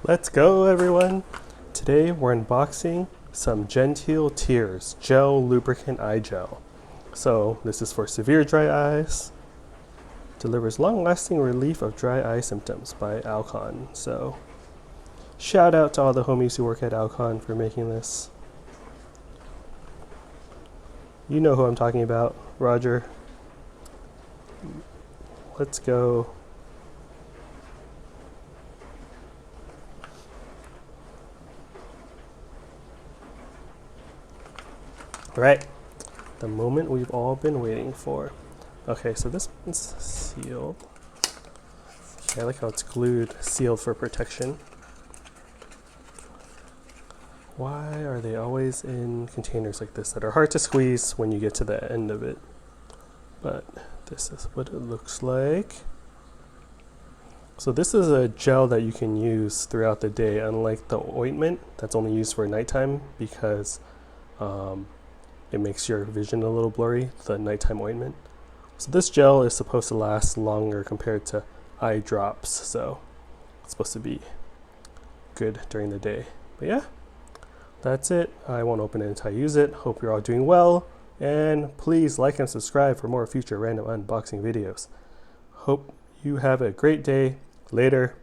Let's go, everyone! Today we're unboxing some GenTeal Tears Gel Lubricant Eye Gel. So this is for severe dry eyes. Delivers long-lasting relief of dry eye symptoms by Alcon. So shout out to all the homies who work at Alcon for making this. You know who I'm talking about, Roger. Let's go. Right, the moment we've all been waiting for. Okay, so this one's sealed. Okay, I like how it's glued, sealed for protection. Why are they always in containers like this that are hard to squeeze when you get to the end of it? But this is what it looks like. So this is a gel that you can use throughout the day, unlike the ointment that's only used for nighttime because it makes your vision a little blurry, the nighttime ointment. So this gel is supposed to last longer compared to eye drops, so it's supposed to be good during the day. But yeah, that's it. I won't open it until I use it. Hope you're all doing well, and please like and subscribe for more future random unboxing videos. Hope you have a great day. Later.